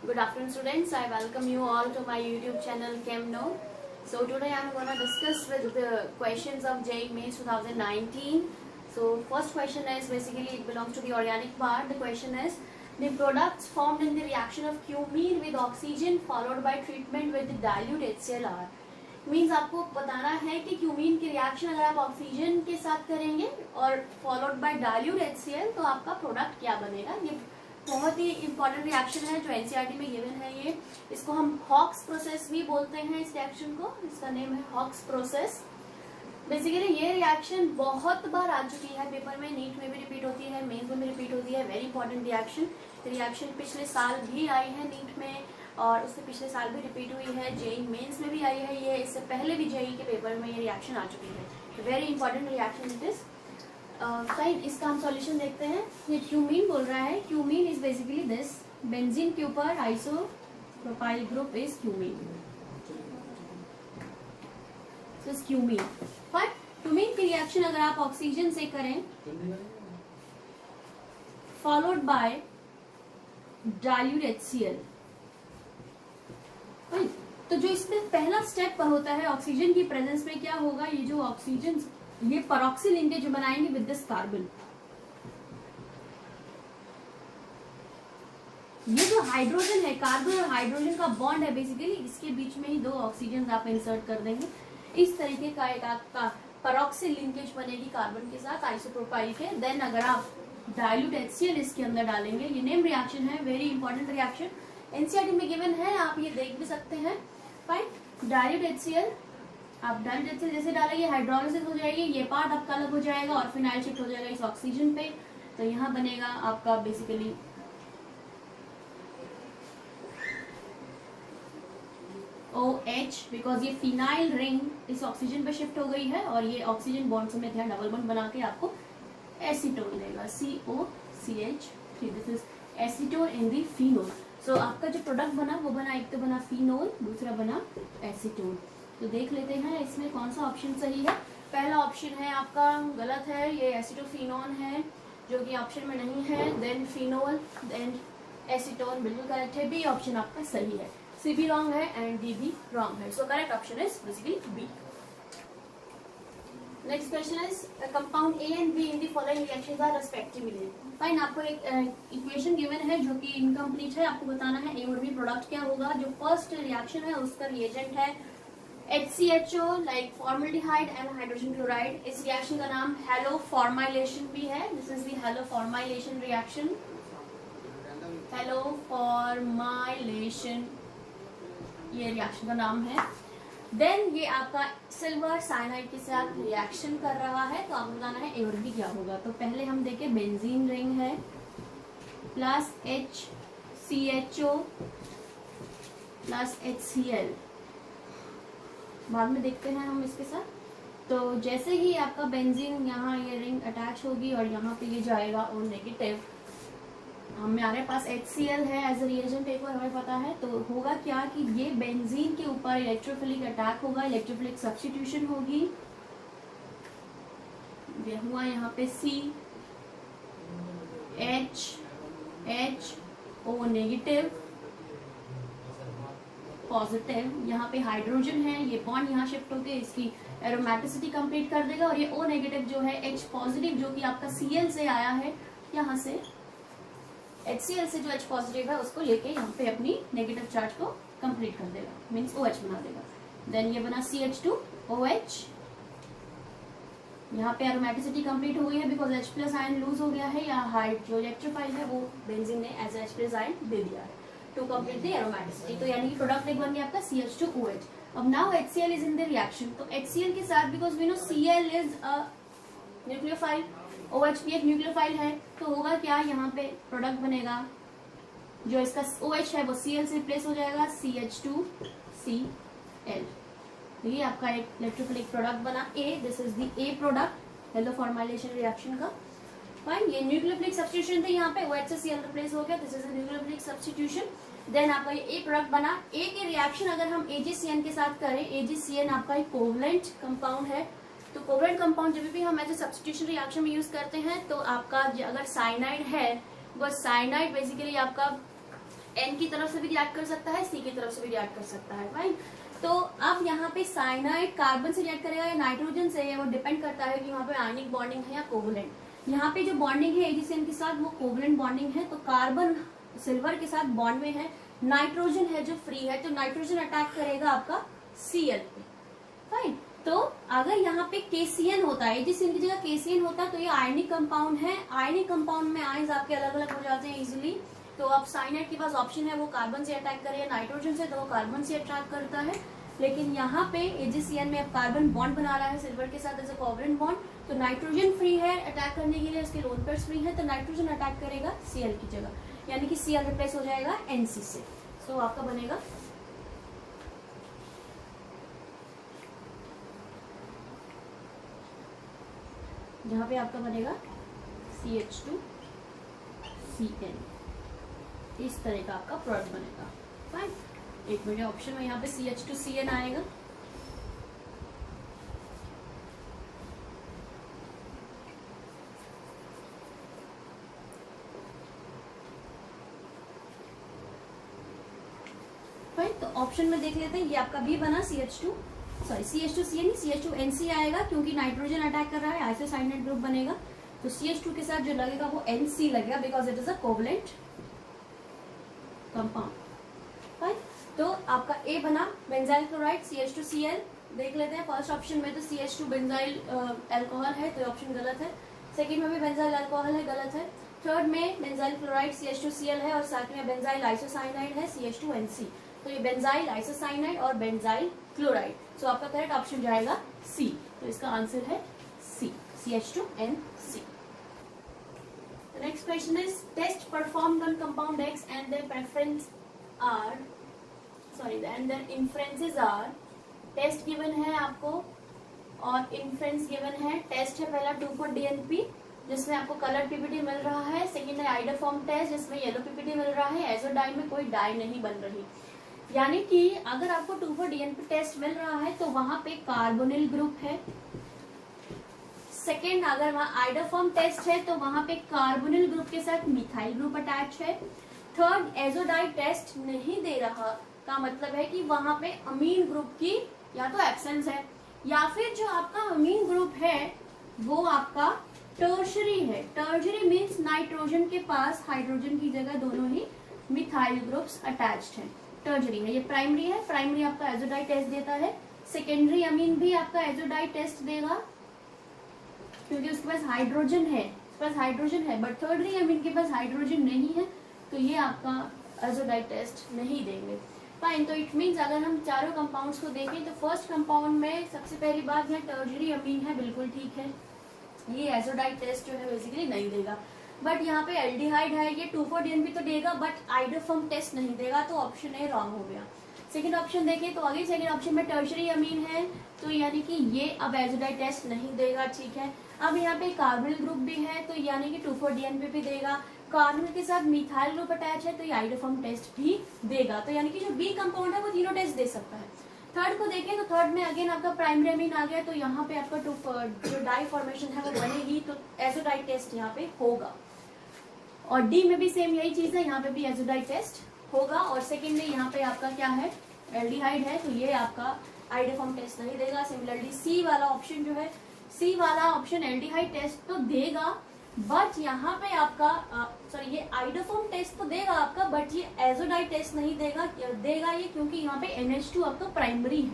Good afternoon, students. I welcome you all to my YouTube channel ChemNo. So today I am going to discuss with the questions of JEE Mains 2019. So first question is basically it belongs to the organic part. The question is the products formed in the reaction of cumene with oxygen followed by treatment with the dilute HCl are. Means आपको बताना है कि cumene की reaction अगर आप oxygen के साथ करेंगे और फॉलोड बाय डाइल्यूट HCl तो आपका प्रोडक्ट क्या बनेगा। ये बहुत ही इंपॉर्टेंट रिएक्शन है जो एनसीईआरटी में गिवन है। ये इसको हम हॉक्स प्रोसेस भी बोलते हैं। इस रिएक्शन को इसका नेम है हॉक्स प्रोसेस। बेसिकली ये रिएक्शन बहुत बार आ चुकी है पेपर में, नीट में भी रिपीट होती है, मेंस में भी रिपीट होती है। वेरी इंपॉर्टेंट रिएक्शन पिछले साल भी आई है नीट में और उससे पिछले साल भी रिपीट हुई है। जेई मेंस में भी आई है ये, इससे पहले भी जेई के पेपर में ये रिएक्शन आ चुकी है। Very important reaction it is. Fine, इसका हम सॉल्यूशन देखते हैं। ये क्यूमीन बोल रहा है, cumene is basically this, benzene के ऊपर isopropyl group is cumene, this cumene. Fine, cumene की रिएक्शन अगर आप ऑक्सीजन से करें फॉलोड बाय डाइल्यूट HCl, तो जो इसमें पहला स्टेप होता है ऑक्सीजन की प्रेजेंस में क्या होगा, ये जो ऑक्सीजन ये परऑक्सी लिंकेज बनाएंगे विद दिस कार्बन। ये जो हाइड्रोजन है, कार्बन और हाइड्रोजन का बॉन्ड है, बेसिकली इसके बीच में ही दो ऑक्सीजन आप इंसर्ट कर देंगे। इस तरीके का एक आपका परऑक्सी लिंकेज बनेगी कार्बन के साथ आइसोप्रोपाइल के। देन अगर आप डाइल्यूट HCl इसके अंदर डालेंगे, ये नेम रिएक्शन है, वेरी इंपॉर्टेंट रिएक्शन, एनसीईआरटी में गिवन है, आप ये देख भी सकते हैं। फाइन, डाइल्यूट HCl, आप डाइल्यूट HCl जैसे डालेंगे हाइड्रोलिसिस हो जाएगी, ये पार्ट आपका अलग हो जाएगा और फिनाइल शिफ्ट हो जाएगा इस ऑक्सीजन पे। तो यहाँ बनेगा आपका बेसिकली OH, बिकॉज ये फिनाइल रिंग इस ऑक्सीजन पे शिफ्ट हो गई है और ये ऑक्सीजन बॉन्ड समेत यहाँ डबल बॉन्ड बना के आपको एसीटोन देगा, COCH3। This is acetone in the phenol. So आपका जो प्रोडक्ट बना वो बना, एक तो बना फिनोल, दूसरा बना एसीटोन। तो देख लेते हैं इसमें कौन सा ऑप्शन सही है। पहला ऑप्शन है आपका गलत है, ये एसीटोफिनोन है जो कि ऑप्शन में नहीं है। देन फिनोल, देन एसीटोन बिल्कुल करेक्ट है। बी ऑप्शन आपका सही है, सी भी रॉन्ग है एंड डी भी रॉन्ग है। So correct option is basically B. Next question is compound A and B in the following reactions are respectively. Fine, आपको एक इक्वेशन गिवन है जो कि इनकम्प्लीट है, आपको बताना है ए और बी प्रोडक्ट क्या होगा। जो फर्स्ट रिएक्शन है उसका रिएजेंट है HCHO like formaldehyde and hydrogen chloride. इस रिएक्शन का नाम हेलो फॉर्माइलेशन भी है। This is the hello formylation reaction, hello formylation ये रिएक्शन का नाम है। देन ये आपका सिल्वर साइनाइड के साथ रिएक्शन कर रहा है, तो आपको बताना है ए और बी क्या होगा। तो पहले हम देखें, बेंजीन रिंग है प्लस HCHO प्लस HCl, बाद में देखते हैं हम इसके साथ। तो जैसे ही आपका बेंजीन यहाँ ये रिंग अटैच होगी और यहाँ पे ये जाएगा O नेगेटिव, हमारे पास HCl है एज ए रिएजेंट पेपर हमें पता है। तो होगा क्या कि ये बेंजीन के ऊपर इलेक्ट्रोफिलिक अटैक होगा, इलेक्ट्रोफिलिक सब्स्टिट्यूशन होगी। ये हुआ यहाँ पे CHO नेगेटिव पॉजिटिव, यहाँ पे हाइड्रोजन है, ये बॉन्ड यहाँ शिफ्ट होके इसकी एरोमेटिसिटी कंप्लीट कर देगा और ये O नेगेटिव जो है H पॉजिटिव जो कि आपका Cl से आया है, यहाँ से HCl से जो H पॉजिटिव है उसको लेके यहाँ पे अपनी नेगेटिव चार्ज को कंप्लीट कर देगा, मीन्स OH बना देगा। देन ये बना CH2OH, यहाँ पे एरोमेटिसिटी कंप्लीट हो गई है because H plus ion lose हो गया है, या हाइड जो इलेक्ट्रोफाइल है वो बेंजीन ने एज H प्लस आयन दे दिया है टू कंप्लीट द एरोमेटिसिटी। तो यानी कि प्रोडक्ट एक बन गया आपका CH2OH। अब now HCl is in the reaction, तो HCl के साथ because we know Cl is a nucleophile, OH भी एक न्यूक्लियोफाइल है, तो होगा क्या, यहाँ पे प्रोडक्ट बनेगा जो इसका OH है वो Cl से रिप्लेस हो जाएगा, CH2Cl। ये आपका एक इलेक्ट्रोफिलिक प्रोडक्ट बना A। This is the A product halo formylation reaction का। फाइन, ये न्यूक्लियोफिलिक सब्स्टिट्यूशन थे, यहाँ पे OH से Cl रिप्लेस हो गया, this is nucleophilic substitution. Then आपका ये A प्रोडक्ट बना। A के रिएक्शन अगर हम AgCN के साथ करें, AgCN आपका एक कोवलेंट कंपाउंड है, तो कोवलेंट कंपाउंड जब भी हम एज ए सब्स्टिट्यूशन रिएक्शन में यूज करते हैं तो आपका अगर साइनाइड है वो साइनाइड बेसिकली आपका N की तरफ से भी रिएक्ट कर सकता है, C की तरफ से भी रिएक्ट कर सकता है, राइट। तो अब यहाँ पे साइनाइड कार्बन से रिएक्ट करेगा या नाइट्रोजन से, वो डिपेंड करता है कि वहाँ पे आयनिक बॉन्डिंग है या कोवलेंट। यहाँ पे जो बॉन्डिंग है AgCN के साथ वो कोवलेंट बॉन्डिंग है, तो कार्बन सिल्वर के साथ बॉन्ड में है, नाइट्रोजन है जो फ्री है, तो नाइट्रोजन अटैक करेगा आपका Cl पे, राइट। तो अगर यहाँ पे KCN होता है, AgCN की जगह KCN होता है, तो ये आयनिक कंपाउंड है। आयनिक कंपाउंड में आयंस आपके अलग अलग हो जाते हैं इजिली। तो अब साइनाइड के पास ऑप्शन है वो कार्बन से अटैक करे या नाइट्रोजन से, तो वो कार्बन से अटैक करता है। लेकिन यहाँ पे AgCN में अब कार्बन बॉन्ड बना रहा है सिल्वर के साथ एज अ कोवलेंट बॉन्ड, तो नाइट्रोजन फ्री है अटैक करने के लिए, इसके लोन पेयर्स फ्री है, तो नाइट्रोजन अटैक करेगा Cl की जगह, यानी कि Cl रिप्लेस हो जाएगा Nc से। सो आपका बनेगा जहाँ पे आपका बनेगा CH2Cl, इस तरह का आपका प्रोडक्ट बनेगा, फाइन। एक मिनट, ऑप्शन में यहाँ पे CH2Cn आएगा, फाइन। तो ऑप्शन में देख लेते हैं, ये आपका बी बना CH2Cn, CH2Nc आएगा क्योंकि नाइट्रोजन अटैक कर रहा है, आइसोसाइनाइड ग्रुप बनेगा, तो CH2 के साथ जो लगेगा वो Nc लगेगा because it is a covalent compound, fine. तो आपका ए बना बेंजाइल क्लोराइड CH2Cl। देख लेते हैं फर्स्ट ऑप्शन में तो CH2 बेंजाइल अल्कोहल है, तो ऑप्शन गलत है। सेकंड में भी बेंजाइल अल्कोहल है, गलत है। थर्ड में बेंजाइल क्लोराइड CH2Cl है और साथ में बेंजाइल आइसोसाइनाइड है CH2Nc, तो ये बेंजाइल आइसोसाइनाइड और बेंजाइल क्लोराइड। सो आपका करेक्ट ऑप्शन जाएगा सी, तो इसका आंसर है सी, CH2Nc। The next question is test performed on compound X and their inferences are test given है आपको और इन्फ्रेंस गिवन है। टेस्ट है पहला 2,4-DNP जिसमें आपको कलर पीपीटी मिल रहा है, सेकेंड है आइडोफॉर्म टेस्ट जिसमें येलो पीपीटी मिल रहा है, एजोडाई में कोई डाई नहीं बन रही। यानी कि अगर आपको 2,4-DNP टेस्ट मिल रहा है तो वहां पे कार्बोनिल ग्रुप है। सेकेंड, अगर वहां आइडोफॉर्म टेस्ट है तो वहां पे कार्बोनिल ग्रुप के साथ मिथाइल ग्रुप अटैच है। थर्ड, एजोडाई टेस्ट नहीं दे रहा का मतलब है कि वहां पे अमीन ग्रुप की या तो एब्सेंस है या फिर जो आपका अमीन ग्रुप है वो आपका टर्शरी है। टर्शरी मीन्स नाइट्रोजन के पास हाइड्रोजन की जगह दोनों ही मिथाइल ग्रुप्स अटैच्ड हैं, टर्शरी है। ये प्राइमरी है, प्राइमरी आपका एजोडाई टेस्ट देता है। सेकेंडरी अमीन भी आपका एजोडाई टेस्ट देगा क्योंकि उसके पास हाइड्रोजन है, उसके पास हाइड्रोजन है, बट थर्डरी अमीन के पास हाइड्रोजन नहीं है, तो ये आपका एजोडाई टेस्ट नहीं देंगे, फाइन। तो इट मीन्स अगर हम चारों कंपाउंड्स को देखें तो फर्स्ट कंपाउंड में सबसे पहली बात है टर्शरी अमीन है, बिल्कुल ठीक है, ये एजोडाई टेस्ट जो है बेसिकली नहीं देगा। बट यहाँ पे एल्डिहाइड है, ये 2,4-DNP तो देगा बट आइडोफॉर्म टेस्ट नहीं देगा, तो ऑप्शन ए रॉन्ग हो गया। सेकंड ऑप्शन देखें तो अगेन सेकंड ऑप्शन में टर्शरी अमीन है, तो यानी कि ये अब एजोडाई टेस्ट नहीं देगा, ठीक है। अब यहाँ पे कार्बोनिल ग्रुप भी है तो यानी कि 2,4-DNP भी देगा। कार्बोनिल के साथ मिथाइल ग्रुप अटैच है तो ये आइडोफॉर्म टेस्ट भी देगा, तो यानी कि जो बी कंपाउंड है वो तीनों टेस्ट दे सकता है। थर्ड को देखें तो थर्ड में अगेन आपका प्राइमरी अमीन आ गया, तो यहाँ पे आपका जो डाई फॉर्मेशन है वो बनेगी, तो एजोडाई टेस्ट यहाँ पे होगा। और डी में भी सेम यही चीज है, यहाँ पे भी एजोडाई टेस्ट होगा। और सेकेंड में यहाँ पे आपका क्या है, एल्डिहाइड है, तो ये आपका आइडोफॉर्म टेस्ट नहीं देगा। सिमिलरली सी वाला ऑप्शन जो है, सी वाला ऑप्शन एल्डिहाइड टेस्ट तो देगा बट यहाँ पे आपका सॉरी ये आइडोफॉर्म टेस्ट तो देगा आपका, बट ये एजोडाई टेस्ट नहीं देगा ये क्योंकि यहाँ पे NH2 आपका प्राइमरी है,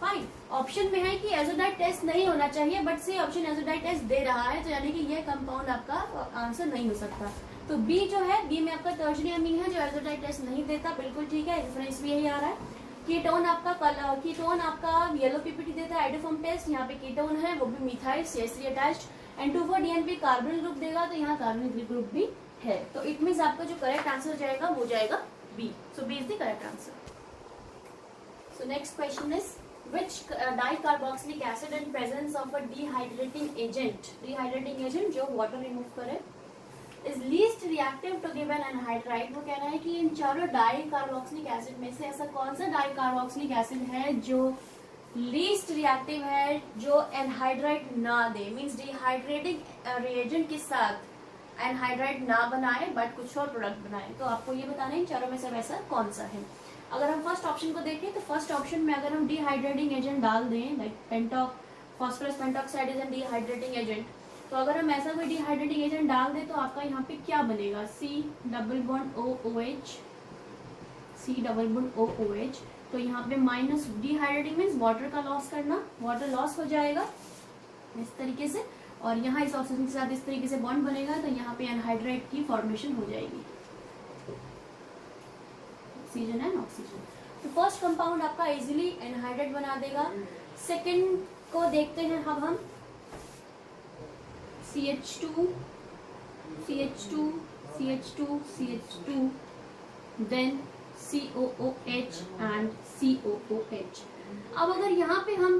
फाइन। ऑप्शन में है कि एजोडाई टेस्ट नहीं होना चाहिए but C option azo dye test दे रहा है, तो यानी कि ये कंपाउंड आपका आंसर नहीं हो सकता। तो बी जो है, बी में आपका टर्शरी अमीन है जो एजोडाई टेस्ट नहीं देता, बिल्कुल ठीक है, रेफरेंस भी यही आ रहा है। कीटोन आपका येलो पीपीटी देता है आइडोफॉर्म टेस्ट, यहाँ पे कीटोन है वो भी methyl CH3 attached, and 2,4-DNP carbonyl group देगा, तो यहाँ कार्बोनिल ग्रुप भी है। तो इट मीन्स आपका जो करेक्ट आंसर जाएगा वो जाएगा B, so B is the correct answer. So next question is which dicarboxylic acid in presence of a dehydrating agent जो वाटर रिमूव करे is least reactive to give an anhydride। वो कह रहा है कि इन चारों डाइकार्बोक्सिलिक एसिड में से ऐसा कौन सा डाइकार्बोक्सिलिक एसिड है जो लीस्ट रिएक्टिव है, जो एनहाइड्राइड ना दे, मीन्स डिहाइड्रेटिंग रिएजेंट के साथ एनहाइड्राइड ना बनाए बट कुछ और प्रोडक्ट बनाए, तो आपको ये बताना है चारों में से वैसा कौन सा है। अगर हम फर्स्ट ऑप्शन को देखें तो फर्स्ट ऑप्शन में अगर हम डिहाइड्रेटिंग एजेंट डाल दें, like phosphorus pentoxide is an dehydrating agent, तो अगर हम ऐसा कोई डिहाइड्रेटिंग एजेंट डाल दें तो आपका यहाँ पे क्या बनेगा, C double bond OOH, C double bond OOH। तो यहाँ पे माइनस डिहाइड्रेटिंग मीन्स वाटर का लॉस करना, वाटर लॉस हो जाएगा इस तरीके से, और यहाँ इस ऑक्सीजन के साथ इस तरीके से बॉन्ड बनेगा, तो यहाँ पे एनहाइड्राइड की फॉर्मेशन हो जाएगी, ऑक्सीजन एंड ऑक्सीजन। तो फर्स्ट कंपाउंड आपका इजीली एनहाइड्राइड बना देगा। सेकंड को देखते हैं अब हम, CH2 CH2 CH2 CH2 then COOH and COOH। अब अगर यहाँ पे हम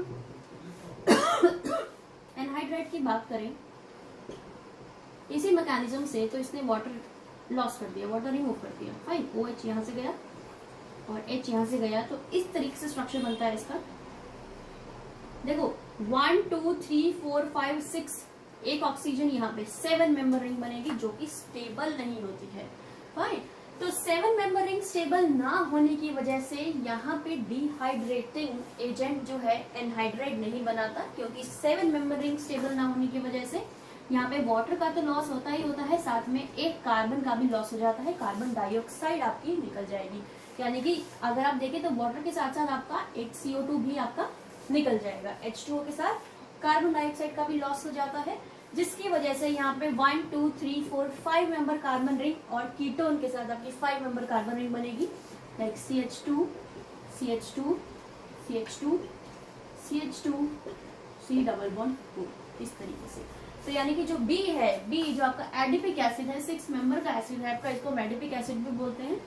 एनहाइड्राइड की बात करें इसी मैकेनिज्म से, तो इसने वाटर लॉस कर दिया, वाटर रिमूव कर दिया, फाइन, OH यहाँ से गया और H यहाँ से गया, तो इस तरीके से स्ट्रक्चर बनता है इसका। देखो 1 2 3 4 5 6 एक ऑक्सीजन यहाँ पे 7 मेंबर रिंग बनेगी जो कि स्टेबल नहीं होती है, फाइन। तो 7 मेंबर रिंग स्टेबल ना होने की वजह से यहाँ पे डिहाइड्रेटिंग एजेंट जो है एनहाइड्राइड नहीं बनाता, क्योंकि 7 मेंबर रिंग स्टेबल ना होने की वजह से यहाँ पे वाटर का तो लॉस होता ही होता है, साथ में एक कार्बन का भी लॉस हो जाता है, कार्बन डाइऑक्साइड आपकी निकल जाएगी। यानी कि अगर आप देखें तो वाटर के साथ साथ आपका एक CO2 भी आपका निकल जाएगा, H2O के साथ कार्बन डाइऑक्साइड का भी लॉस हो जाता है, जिसकी वजह से यहाँ पे 1 2 3 4 5 मेंबर कार्बन रिंग और कीटोन के साथ आपकी 5 मेंबर कार्बन रिंग बनेगी, like CH2 CH2 CH2 CH2 C double bond O, इस तरीके से। तो यानी कि जो B है, B जो आपका एडिपिक एसिड है, 6 मेंबर का एसिड है आपका, इसको एडिपिक एसिड भी बोलते हैं।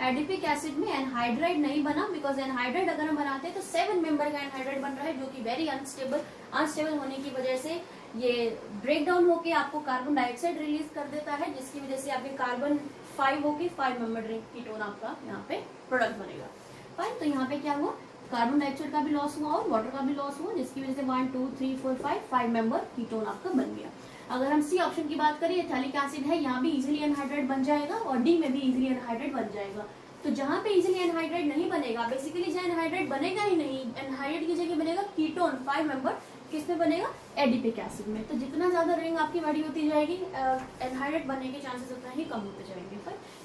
एडिपिक एसिड में एनहाइड्राइड नहीं बना, बिकॉज एनहाइड्राइड अगर हम बनाते हैं तो 7 मेंबर का एनहाइड्राइड बन रहा है, जो कि वेरी अनस्टेबल होने की वजह से ये ब्रेक डाउन होके आपको कार्बन डाइऑक्साइड रिलीज कर देता है, जिसकी वजह से आपके कार्बन 5 होके 5 मेंबर रिंग कीटोन आपका यहाँ पे प्रोडक्ट बनेगा, फाइन। तो यहाँ पे क्या हुआ, कार्बन डाइऑक्साइड का भी लॉस हुआ और वाटर का भी लॉस हुआ, जिसकी वजह से 1 2 3 4 5 मेंबर कीटोन आपका बन गया। अगर हम सी ऑप्शन की बात करें, एथिलिक एसिड है, यहाँ भी इजीली एनहाइड्राइड बन जाएगा और डी में भी इजीली एनहाइड्राइड बन जाएगा। तो जहाँ पे इजीली एनहाइड्राइड नहीं बनेगा, बेसिकली जहाँ एनहाइड्राइड बनेगा ही नहीं, एनहाइड्राइड की जगह बनेगा कीटोन 5 मेंबर, किसमें बनेगा, एडिपिक एसिड में। तो जितना ज्यादा रिंग आपकी बड़ी होती जाएगी, एनहाइड्राइड बनने के चांसेस उतना ही कम होते जाएंगे।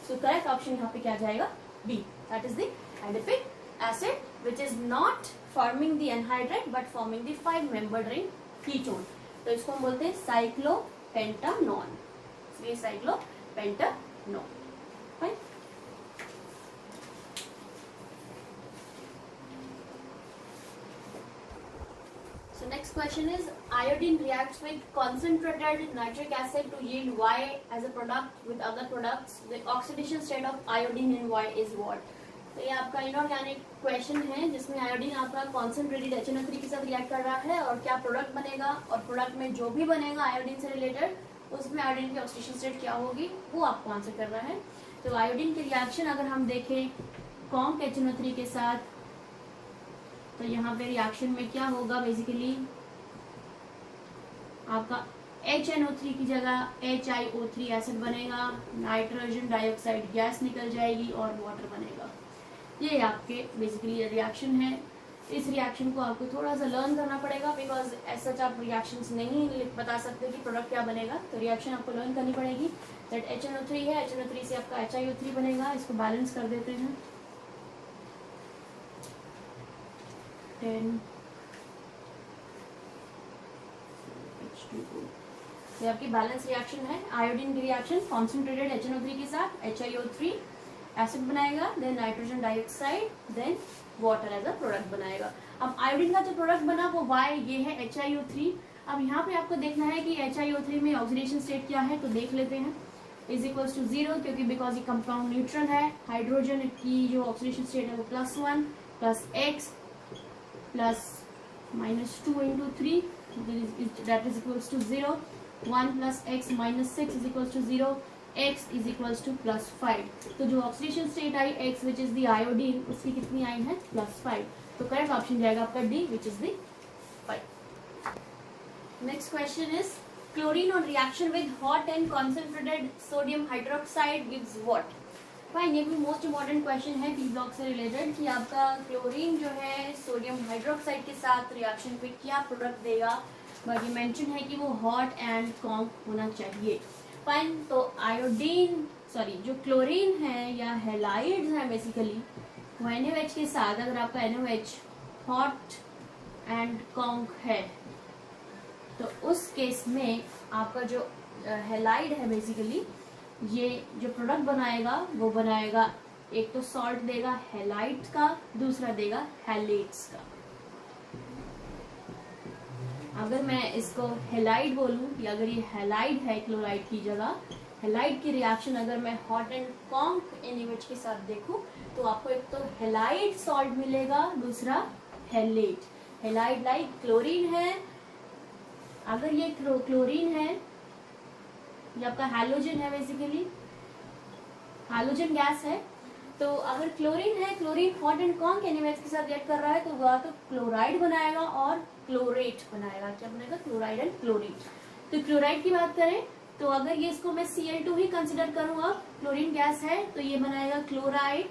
सो करेक्ट ऑप्शन यहाँ पे क्या जाएगा, B, that is the adipic acid which is not forming the anhydride but forming the 5 membered ring ketone. तो इसको हम बोलते हैं साइक्लोपेंटानॉन, इसलिए cyclopentanone, fine. So next question is, iodine reacts with concentrated nitric acid to yield Y as a product with other products. The oxidation state of iodine in Y is what? तो ये आपका inorganic question है, जिसमें iodine आपका concentrated HNO3 के साथ react कर रहा है और क्या प्रोडक्ट बनेगा, और प्रोडक्ट में जो भी बनेगा आयोडीन से रिलेटेड, उसमें आयोडीन की ऑक्सीडेशन स्टेट क्या होगी वो आपको आंसर करना है। तो आयोडीन की रिएक्शन अगर हम देखें कॉन्क HNO3 के साथ, तो यहाँ पे रिएक्शन में क्या होगा, बेसिकली आपका HNO3 की जगह HiO3 एसिड बनेगा, नाइट्रोजन डाइऑक्साइड गैस निकल जाएगी और वाटर बनेगा। ये आपके बेसिकली रिएक्शन है। इस रिएक्शन को आपको थोड़ा सा लर्न करना पड़ेगा, बिकॉज ऐसा आप रिएक्शंस नहीं बता सकते कि प्रोडक्ट क्या बनेगा, तो रिएक्शन आपको लर्न करनी पड़ेगी। दैट HNO3 है, HNO3 से आपका HiO3 बनेगा। इसको बैलेंस कर देते हैं, 10 H2O। ये आपकी बैलेंस रिएक्शन है, आयोडीन की रिएक्शन कॉन्सेंट्रेटेड HNO3 के साथ HiO3 एसिड बनाएगा, then nitrogen dioxide, then water as a product बनाएगा। अब आयोडीन का जो प्रोडक्ट बना वो Y, ये है HiO3। अब यहाँ पे आपको देखना है कि HiO3 में ऑक्सीडेशन स्टेट क्या है, तो देख लेते हैं, इज इक्वल्स टू 0, क्योंकि बिकॉज ये कंपाउंड न्यूट्रल है। हाइड्रोजन की जो ऑक्सीडेशन स्टेट है वो +1 plus X plus -2 into 3, that is equals to 0. 1 plus X minus 6 is equals to 0. X is equals to +5. तो जो oxidation state I X which is the iodine, उसकी कितनी आई है, +5। तो करेक्ट ऑप्शन जाएगा आपका D which is the 5। Next question is, chlorine on reaction with hot and concentrated sodium hydroxide gives what. Fine, ये भी मोस्ट इंपॉर्टेंट क्वेश्चन है B block से रिलेटेड कि आपका क्लोरीन जो है सोडियम हाइड्रोक्साइड के साथ रिएक्शन पे क्या प्रोडक्ट देगा, बट ये मेंशन है कि वो हॉट एंड कॉन्क होना चाहिए। फाइन, तो आयोडीन सॉरी जो क्लोरीन है या हैलाइड्स हैं बेसिकली वो NaOH के साथ, अगर आपका NaOH हॉट एंड कॉन्क है तो उस केस में आपका जो हैलाइड है बेसिकली ये जो प्रोडक्ट बनाएगा वो बनाएगा, एक तो सॉल्ट देगा हैलाइड का, दूसरा देगा हैलेट्स का। अगर मैं इसको हैलाइड बोलूं कि अगर ये हैलाइड है क्लोराइड की जगह, हैलाइड की रिएक्शन अगर मैं हॉट एंड कॉन्क NaOH के साथ देखूं तो आपको एक तो हैलाइड सॉल्ट मिलेगा, दूसरा हैलेट। हैलाइड लाइक क्लोरीन है, अगर ये क्लोरीन है ये आपका हैलोजन है बेसिकली, हैलोजन गैस है, तो अगर क्लोरीन है, chlorine hot and conc NaOH के साथ रिएक्ट कर रहा है तो वह तो क्लोराइड बनाएगा और क्लोरेट बनाएगा। क्या बनेगा? Chloride and chlorate. तो क्लोराइड की बात करें तो अगर ये इसको मैं Cl2 ही कंसिडर करूं, अब क्लोरीन गैस है तो ये बनाएगा क्लोराइड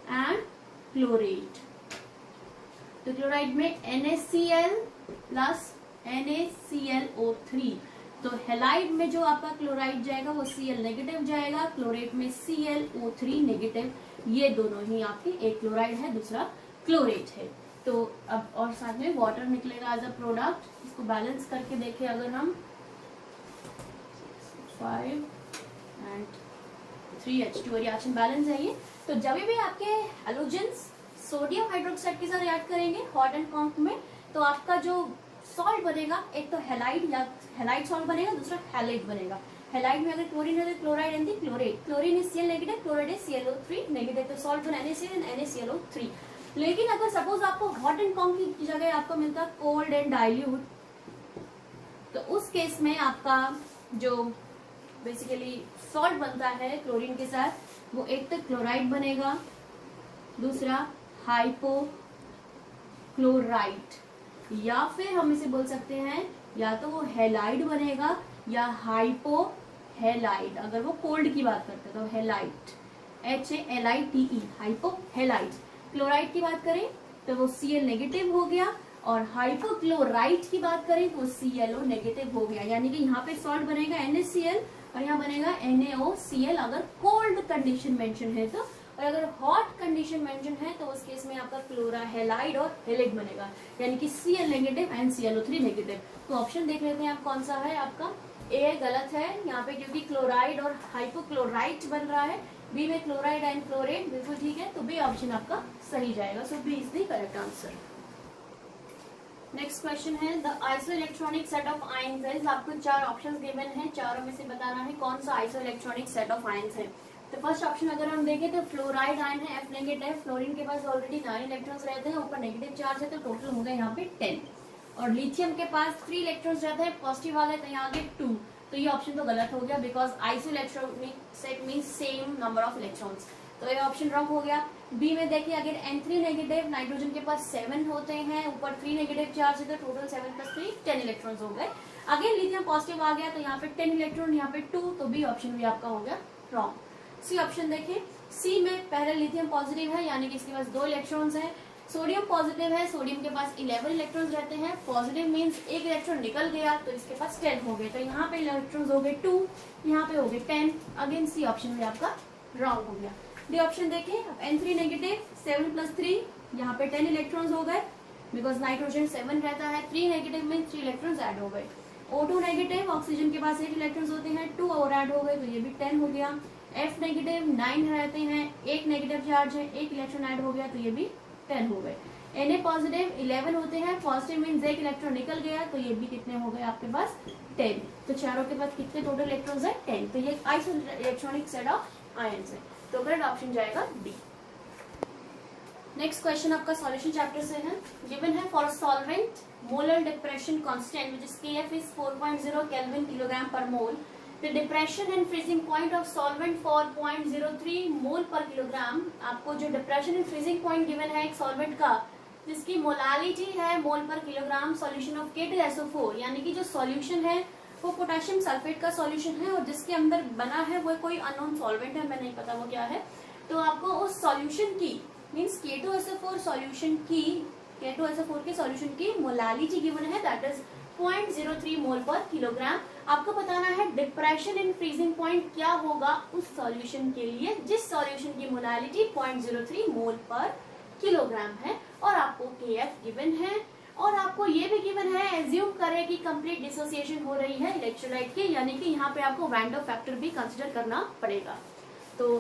एंड क्लोरेट। तो क्लोराइड में NaCl प्लस NaClO3, तो हैलाइड में जो आपका क्लोराइड जाएगा वो Cl नेगेटिव जाएगा, क्लोरेट में ClO3 नेगेटिव। ये दोनों ही आपके, एक क्लोराइड है दूसरा क्लोरेट है। तो अब और साथ में वाटर निकलेगा एज अ प्रोडक्ट। इसको बैलेंस करके देखें अगर हम 5 एंड 3H2 रिएक्शन बैलेंस है ये। तो जब भी आपके हैलोजेंस सोडियम हाइड्रोक्साइड के साथ रिएक्ट करेंगे हॉट एंड कॉन्क में तो आपका जो सॉल्ट बनेगा एक तो हैलाइड या हैलाइड सॉल्ट बनेगा, दूसरा हैलेट बनेगा। हैलाइड में अगर क्लोरीन है तो chloride and chlorate, chlorine is Cl negative, chloride is ClO3 negative, तो सॉल्ट बना NaCl एंड NaClO3। लेकिन अगर सपोज आपको हॉट एंड कॉन्क की जगह आपको मिलता कोल्ड एंड डाइल्यूट, तो उस केस में आपका जो बेसिकली सॉल्ट बनता है क्लोरीन के साथ वो एक तो क्लोराइड बनेगा, दूसरा हाइपोक्लोराइट, या फिर हम इसे बोल सकते हैं या तो वो हैलाइड बनेगा या हाइपोहैलाइड। अगर वो कोल्ड की बात करते हैं तो हैलाइड, HALITE, हाइपोहैलाइड। क्लोराइड की बात करें तो वो Cl नेगेटिव हो गया, और हाइपोक्लोराइट की बात करें तो ClO नेगेटिव हो गया। यानी कि यहाँ पे सॉल्ट बनेगा NaCl और यहाँ बनेगा NaOCl अगर कोल्ड कंडीशन मेंशन है तो, और अगर हॉट कंडीशन मेंशन है तो उस केस में आपका क्लोरा हैलाइड और हैलेट बनेगा, यानी कि Cl negative and ClO3 negative. तो ऑप्शन देख लेते हैं आप कौन सा है आपका। ए गलत है यहाँ पे क्योंकि क्लोराइड और हाइपोक्लोराइट बन रहा है। बी में क्लोराइड एंड क्लोरेट बिल्कुल ठीक है, तो बी ऑप्शन आपका सही जाएगा। So B is the correct answer. Next question है the isoelectronic set of ions है। आपको 4 ऑप्शंस गिवन हैं, चारों में से बताना है कौन सा आइसोइलेक्ट्रॉनिक सेट ऑफ आयंस है। तो फर्स्ट ऑप्शन अगर हम देखें तो फ्लोराइड आयन है F नेगेटिव, फ्लोरीन के पास ऑलरेडी 9 इलेक्ट्रॉन्स रहते हैं, ऊपर नेगेटिव चार्ज है तो टोटल होगा यहाँ पे 10, और लिथियम के पास 3 इलेक्ट्रॉन्स रहते हैं, पॉजिटिव वाले तो यहाँ आगे 2, तो ये ऑप्शन तो गलत हो गया because isoelectronic set means same number of electrons, तो ये ऑप्शन रॉन्ग हो गया। बी में देखिए अगर N3 नेगेटिव, नाइट्रोजन के पास 7 होते हैं, ऊपर 3 नेगेटिव चार्ज है तो टोटल 7 + 3 10 इलेक्ट्रॉन्स हो गए। अगेन लिथियम पॉजिटिव आ गया तो यहाँ पे 10 इलेक्ट्रॉन, यहाँ पे 2, तो बी ऑप्शन भी आपका हो गया रॉन्ग। सी ऑप्शन देखिए, सी में पहले लिथियम पॉजिटिव है यानी कि इसके पास 2 इलेक्ट्रॉन्स हैं, सोडियम पॉजिटिव है, सोडियम के पास 11 इलेक्ट्रॉन्स रहते हैं, पॉजिटिव मींस एक इलेक्ट्रॉन निकल गया तो इसके पास 10 हो गए, तो यहाँ पे इलेक्ट्रॉन्स हो गए 2, यहाँ पे हो गए 10। अगेन सी ऑप्शन भी आपका रॉन्ग हो गया। डी ऑप्शन देखिए, N3 नेगेटिव 7 + 3, यहाँ पे 10 इलेक्ट्रॉन्स हो गए बिकॉज नाइट्रोजन 7 रहता है, 3 नेगेटिव में 3 इलेक्ट्रॉन्स ऐड हो गए। O2 नेगेटिव, ऑक्सीजन के पास 8 इलेक्ट्रॉन्स होते हैं, 2 और ऐड हो गए तो ये भी 10 हो गया। F नेगेटिव 9 रहते हैं, 1 नेगेटिव चार्ज है, 1 इलेक्ट्रॉन ऐड हो गया तो ये भी 10 हो गए। Na पॉजिटिव 11 होते हैं, पॉजिटिव मीन्स 1 इलेक्ट्रॉन निकल गया तो ये भी कितने हो गए आपके पास 10, तो चारों के पास कितने टोटल इलेक्ट्रॉन्स है 10, तो ये isoelectronic set of ions है, तो करेक्ट ऑप्शन जाएगा डी। नेक्स्ट क्वेश्चन आपका सॉल्यूशन चैप्टर से है। गिवन है for solvent molar depression constant which is Kf is 4.0 kelvin kilogram per mole, the depression and freezing point of solvent for 0.03 mole per kilogram. आपको जो depression and freezing point given है एक solvent का जिसकी molality है मोल per kilogram, solution of K2SO4, यानी कि जो सॉल्यूशन है वो पोटेशियम सल्फेट का सॉल्यूशन है और जिसके अंदर बना है वो कोई अननोन सॉल्वेंट है, मैं नहीं पता वो क्या है। तो आपको उस सॉल्यूशन की मींस K2SO4 सॉल्यूशन की K2SO4 के सॉल्यूशन की मोलालिटी गिवन है, that is 0.03 mole per kilogram. आपको बताना है डिप्रेशन इन फ्रीजिंग पॉइंट क्या होगा उस सॉल्यूशन के लिए जिस सॉल्यूशन की मोलालिटी 0.03 मोल पर किलोग्राम है, और आपको KF गिवन है, और आपको ये भी गिवन है एज्यूम करें कि कंप्लीट डिसोसिएशन हो रही है इलेक्ट्रोलाइट की, यानी कि यहाँ पे आपको वैन डर फैक्टर भी कंसिडर करना पड़ेगा। तो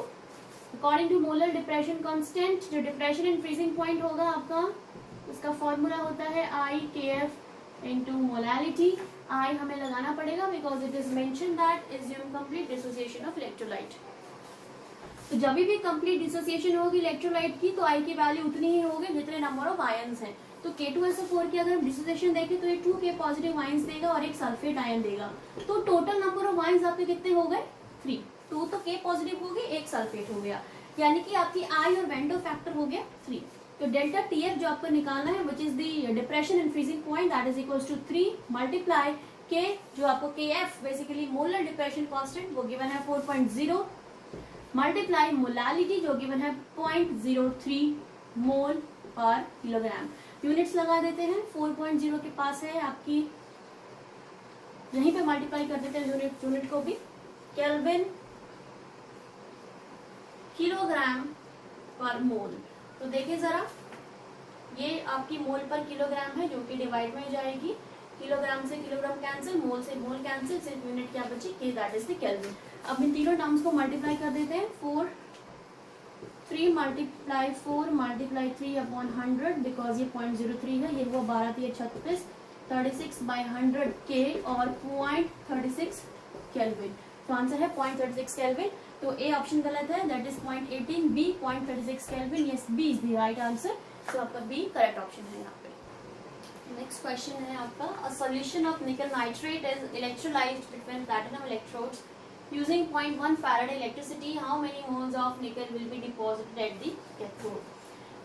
according to molar depression constant, जो डिप्रेशन इन फ्रीजिंग पॉइंट होगा आपका, उसका फॉर्मूला होता है IKF इनटू मोलालिटी। I हमें लगाना पड़ेगा because it is mention that assume complete dissociation of electrolyte. तो जब भी कंप्लीट डिसोसिएशन होगी इलेक्ट्रोलाइट की तो I की वैल्यू उतनी ही होगी जितने नंबर ऑफ आयंस हैं। तो K2SO4 की अगर हम डिसोसिएशन देखें तो ये 2K पॉजिटिव आयंस देगा और एक सल्फेट आयन देगा। तो टोटल नंबर ऑफ आयंस आपके कितने हो गए? 3। 2 तो K पॉजिटिव हो गई, एक सल्फेट हो गया, यानी कि आपकी I और वैन डर फैक्टर हो गया 3। तो डेल्टा TF जो आपको निकालना है which is the depression in freezing point, that is equals to 3 multiply K जो आपको KF basically molar depression constant वो गिवन है 4.0 मल्टीप्लाई मोलालिटी जो गिवन है 0.03 मोल पर किलोग्राम। यूनिट्स लगा देते हैं, 4.0 के पास है आपकी, यहीं पे मल्टीप्लाई कर देते हैं यूनिट को भी, केल्विन किलोग्राम पर मोल। तो देखिए जरा, ये आपकी मोल पर किलोग्राम है जो कि डिवाइड में जाएगी, किलोग्राम से किलोग्राम कैंसिल, मोल से मोल कैंसिल, सिर्फ यूनिट क्या बची के, दैट इज द केल्विन। अब इन तीनों टर्म्स को मल्टीप्लाई कर देते हैं, 3 मल्टीप्लाई 4 मल्टीप्लाई 3 अपॉन 100 बिकॉज ये 0.03 है, ये हुआ 12 3 36 36 बाई 100 K और 0.36 केल्विन। तो आंसर है 0.36 केल्विन। तो ए ऑप्शन गलत है, that is 0.18, B 0.36 kelvin, yes B is the right answer. तो आपका बी करेक्ट ऑप्शन है यहाँ पे। नेक्स्ट क्वेश्चन है आपका, अ सॉल्यूशन ऑफ निकल nitrate is electrolysed between platinum electrodes using 0.1 farad electricity, how many moles of nickel will be deposited at the cathode?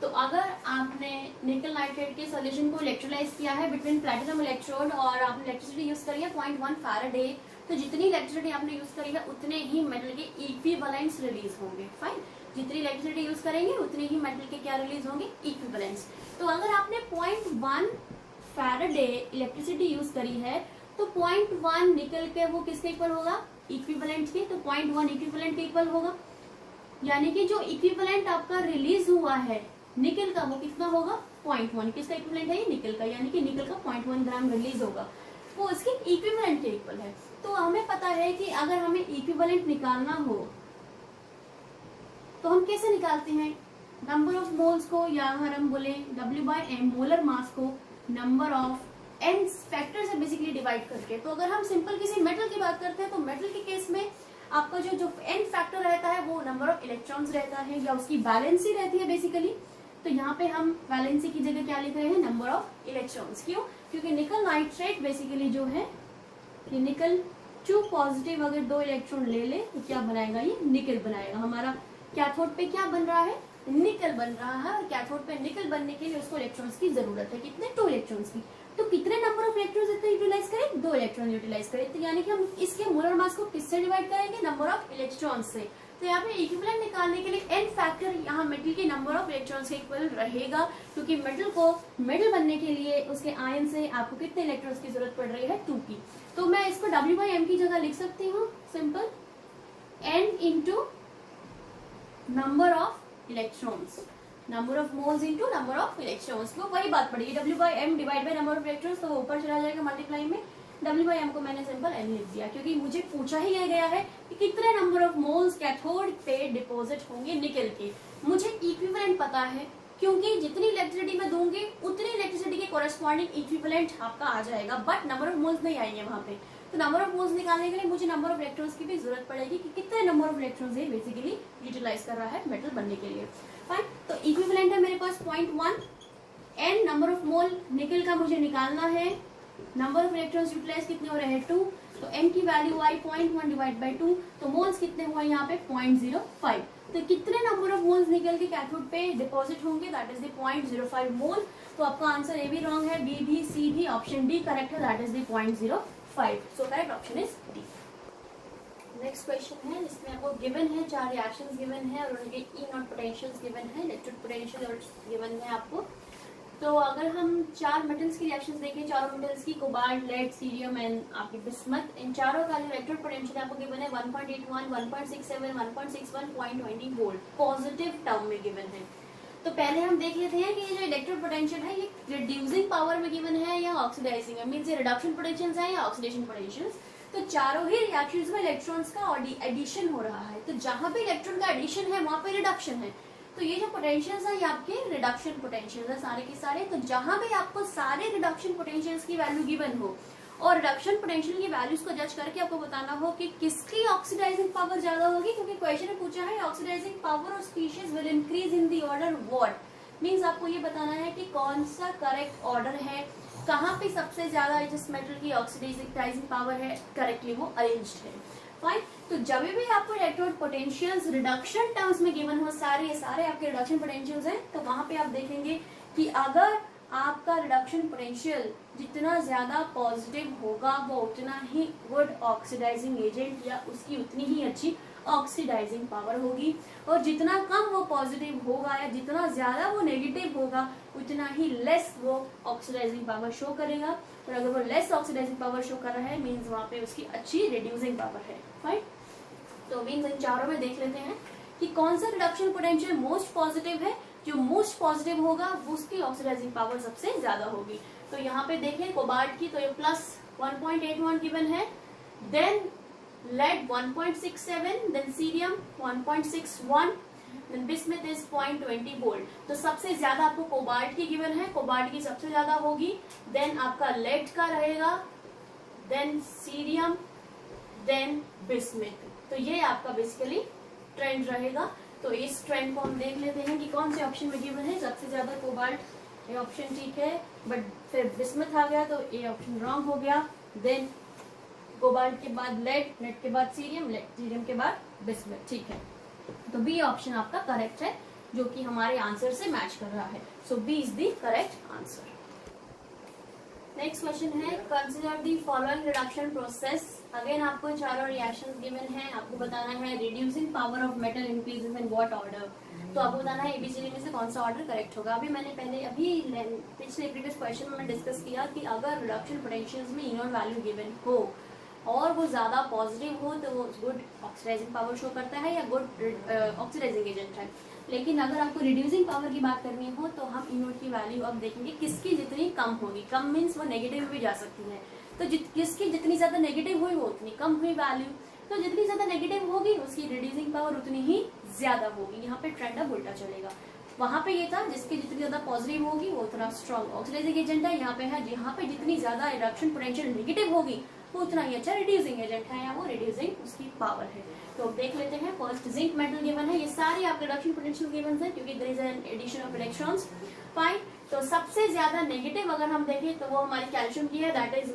तो अगर आपने निकल नाइट्रेट के सॉल्यूशन को इलेक्ट्रोलाइज किया है बिटवीन प्लैटिनम इलेक्ट्रोड और आपने इलेक्ट्रिसिटी यूज करी है 0.1 फैराडे, तो जितनी इलेक्ट्रिसिटी आपने यूज करी है उतने ही मेटल के इक्विवेलेंट्स रिलीज होंगे। फाइन, जितनी इलेक्ट्रिसिटी यूज करेंगे उतने ही मेटल के क्या रिलीज होंगे? इक्विवेलेंट्स। तो अगर आपने 0.1 फैराडे इलेक्ट्रिसिटी यूज करी है तो 0.1 निकल के वो किसके इक्वल होगा? इक्विवेलेंट के। तो 0.1 इक्विवेलेंट के इक्वल होगा, यानी कि जो इक्विवेलेंट आपका रिलीज हुआ है निकल का वो कितना होगा? 0.1। किसका इक्विवेलेंट है? ये निकल का, यानी कि निकल का 0.1 ग्राम रिलीज होगा, वो इसके इक्विवेलेंट के इक्वल है। तो हमें पता है कि अगर हमें इक्विवेलेंट निकालना हो तो हम कैसे निकालते हैं? नंबर ऑफ मोल्स को, या अगर हम बोले W/M मोलर मास को नंबर ऑफ एन फैक्टर से बेसिकली डिवाइड करके। तो अगर हम सिंपल किसी मेटल की बात करते हैं तो मेटल के केस में आपका जो एन फैक्टर रहता है वो नंबर ऑफ इलेक्ट्रॉन्स रहता है या उसकी वैलेंसी रहती है बेसिकली। तो यहाँ पे हम वैलेंसी की जगह क्या लिख रहे हैं? Number of electrons. क्यों? क्योंकि निकल नाइट्रेट बेसिकली जो है कि निकल 2 पॉजिटिव अगर 2 इलेक्ट्रॉन ले ले तो क्या बनाएगा? ये निकल बनाएगा। हमारा कैथोड पे क्या बन रहा है? निकल बन रहा है, और कैथोड पे निकल बनने के लिए उसको इलेक्ट्रॉन्स की जरूरत है। कितने? 2 इलेक्ट्रॉन्स की। तो कितने नंबर ऑफ इलेक्ट्रॉन्स इतने यूटिलाइज करें? 2 इलेक्ट्रॉन यूटिलाइज करें। तो यानी कि हम इसके मोलर मास को किससे डिवाइड करेंगे? नंबर ऑफ इलेक्ट्रॉन्स से। तो यहाँ पे इक्विवेलेंट निकालने के लिए एन फैक्टर यहाँ मेटल के नंबर ऑफ इलेक्ट्रॉन्स के इक्वल रहेगा, क्योंकि मेटल को मेटल बनने के लिए उसके आयन से आपको कितने इलेक्ट्रॉन्स की जरूरत पड़ रही है? 2 की। तो मैं इसको W/M की जगह लिख सकती हूँ simple, N into number of electrons, number of moles into number of electrons. तो वही बात पड़ेगी, W/M divide by number of electrons, तो वो ऊपर चला जाएगा मल्टीप्लाई में। W/M को मैंने सिंपल N लिख दिया, क्योंकि मुझे पूछा ही गया है कि कितने नंबर ऑफ मोल्स कैथोड पे डिपॉजिट होंगे निकल के। मुझे इक्विवेलेंट पता है, क्योंकि जितनी इलेक्ट्रिसिटी मैं दूंगी उतनी इलेक्ट्रिसिटी के कोरेस्पॉन्डिंग इक्विवेलेंट आपका आ जाएगा, बट नंबर ऑफ मोल्स नहीं आएंगे वहां पे। तो नंबर ऑफ मोल्स निकालने के लिए मुझे नंबर ऑफ इलेक्ट्रॉन्स की भी जरूरत पड़ेगी कि कितने नंबर ऑफ इलेक्ट्रॉन्स ये बेसिकली यूटिलाइज कर रहा है मेटल बनने के लिए। फाइन, तो इक्विवेलेंट है मेरे पास 0.1, N नंबर ऑफ मोल निकल का मुझे निकालना है, नंबर ऑफ इलेक्ट्रॉन्स यूटिलाइज कितने हो रहे हैं? 2। तो N की वैल्यू आई 0.1 डिवाइड बाई 2, तो मोल्स कितने हुए यहाँ पे? 0.05। तो कितने नंबर ऑफ मोल्स निकल के कैथोड पे डिपॉजिट होंगे? दैट इज द 0.05 मोल। तो आपका आंसर ए भी रॉन्ग है, बी भी, सी भी, ऑप्शन डी करेक्ट है, that is the 0.05। 5. So correct option is D. Next question है, इसमें आपको गिवन है 4 रिएक्शंस गिवन है और उनके ई नॉट पोटेंशियल्स गिवन है, इलेक्ट्रिक पोटेंशियल और गिवन है आपको. तो अगर हम 4 मेटल्स की रिएक्शंस देखें, चारों मेटल्स की, कोबाल्ट, लेड, सीरियम एंड आपकी बिस्मथ, इन चारों का इलेक्ट्रिक पोटेंशियल आपको गिवन है 1.81, 1.67, 1.61, 0.20 वोल्ट पॉजिटिव टर्म में गिवन है. तो पहले हम देख लेते हैं कि ये जो इलेक्ट्रिक पोटेंशियल है ये रिड्यूसिंग पावर में गिवन है या ऑक्सीडाइजिंग है, मींस ये रिडक्शन पोटेंशियल्स है या ऑक्सीडेशन पोटेंशियल्स. तो चारों ही रिएक्शंस में इलेक्ट्रॉन्स का एडिशन हो रहा है, तो जहां पे इलेक्ट्रॉन का एडिशन है वहां पे रिडक्शन है. तो ये जो पोटेंशियल्स है ये आपके रिडक्शन पोटेंशियल्स है सारे के सारे. तो जहां पे आपको सारे रिडक्शन पोटेंशियल्स की वैल्यू गिवन हो और रिडक्शन पोटेंशियल की वैल्यूज को जज करके आपको बताना हो कि किसकी ऑक्सीडाइजिंग पावर ज्यादा होगी, क्योंकि क्वेश्चन में पूछा है oxidising power of species will increase in the order what, means आपको ये बताना है कि कौन सा करेक्ट ऑर्डर है, कहाँ पे सबसे ज्यादा जिस मेटल की ऑक्सीडाइजिंग पावर है करेक्टली वो अरेंज्ड है. फाइन. तो जब भी आपको इलेक्ट्रोड पोटेंशियल्स रिडक्शन टर्म्स में गिवन हो, सारे आपके रिडक्शन पोटेंशियल्स हैं, तो वहां पे आप देखेंगे कि अगर आपका रिडक्शन पोटेंशियल जितना ज्यादा पॉजिटिव होगा वो उतना ही गुड ऑक्सीडाइजिंग एजेंट या उसकी उतनी ही अच्छी ऑक्सीडाइजिंग पावर होगी, और जितना कम वो पॉजिटिव होगा या जितना ज्यादा वो नेगेटिव होगा उतना ही लेस वो ऑक्सीडाइजिंग पावर शो करेगा. और अगर वो लेस ऑक्सीडाइजिंग पावर शो कर रहा है मींस वहां पे उसकी अच्छी रिड्यूसिंग पावर है. फाइन. तो मींस इन चारों में देख लेते हैं कि कौन सा रिडक्शन पोटेंशियल मोस्ट पॉजिटिव है. जो मोस्ट पॉजिटिव होगा उसकी ऑक्सीडाइजिंग पावर सबसे ज्यादा होगी. तो यहाँ पे देखें कोबाल्ट की, तो ये प्लस 1.81 गिवन है, then lead 1.67, then cerium 1.61, then bismuth is 0.20 volt. तो सबसे ज्यादा आपको कोबाल्ट की गिवन है, कोबाल्ट की सबसे ज्यादा होगी, देन आपका लेड का रहेगा, देन सीरियम, देन बिस्मिथ. तो ये आपका बेसिकली ट्रेंड रहेगा. तो इस ट्रेंड को हम देख लेते हैं कि कौन से ऑप्शन में गिवन है. सबसे ज्यादा कोबाल्ट, ये ऑप्शन ठीक है, बट फिर बिस्मिथ आ गया तो ये ऑप्शन रॉन्ग हो गया. देन कोबाल्ट के बाद लेड, लेड के बाद सीरियम, सीरियम के बाद बिस्मिथ. ठीक है, तो बी ऑप्शन आपका करेक्ट है जो कि हमारे आंसर से मैच कर रहा है. So B is the correct answer. Next question है, consider the following reduction process. Again आपको चारों रिएक्शंस गिवन है, आपको बताना है reducing power of metal increases in what order. तो आपको बताना है एबीसीडी में से कौन सा ऑर्डर करेक्ट होगा. अभी मैंने पिछले प्रीवियस क्वेश्चन में डिस्कस किया कि अगर रिडक्शन पोटेंशियल्स में इनर वैल्यू गिवन हो और वो ज्यादा पॉजिटिव हो तो वो गुड ऑक्सीडाइजिंग पावर शो करता है या गुड ऑक्सीडाइजिंग एजेंट है. लेकिन अगर आपको रिड्यूसिंग पावर की बात करनी हो तो हम इनोट की वैल्यू अब देखेंगे किसकी जितनी कम होगी. कम मीन्स वो नेगेटिव भी जा सकती है, तो जिसकी जितनी ज्यादा नेगेटिव हुई वो उतनी कम हुई वैल्यू. तो जितनी ज्यादा नेगेटिव होगी उसकी रिड्यूसिंग पावर उतनी ही ज्यादा होगी. यहाँ पे ट्रेंड अब उल्टा चलेगा. वहां पे ये था जिसकी जितनी ज्यादा पॉजिटिव होगी वो उतना स्ट्रॉन्ग ऑक्सीडाइजिंग एजेंट है. यहाँ पे है जहाँ पे जितनी ज्यादा रिडक्शन पोटेंशियल नेगेटिव होगी वो उतना ही अच्छा रिड्यूसिंग एजेंट है या वो रिड्यूसिंग उसकी पावर है. तो देख लेते हैं. फर्स्ट जिंक मेटल गिवन है, ये सारे आपके रिडक्शन पोटेंशियल गिवन है क्योंकि there is an addition of electrons. Fine. तो सबसे ज्यादा नेगेटिव अगर हम देखें तो वो हमारी कैल्शियम की है, दैट इज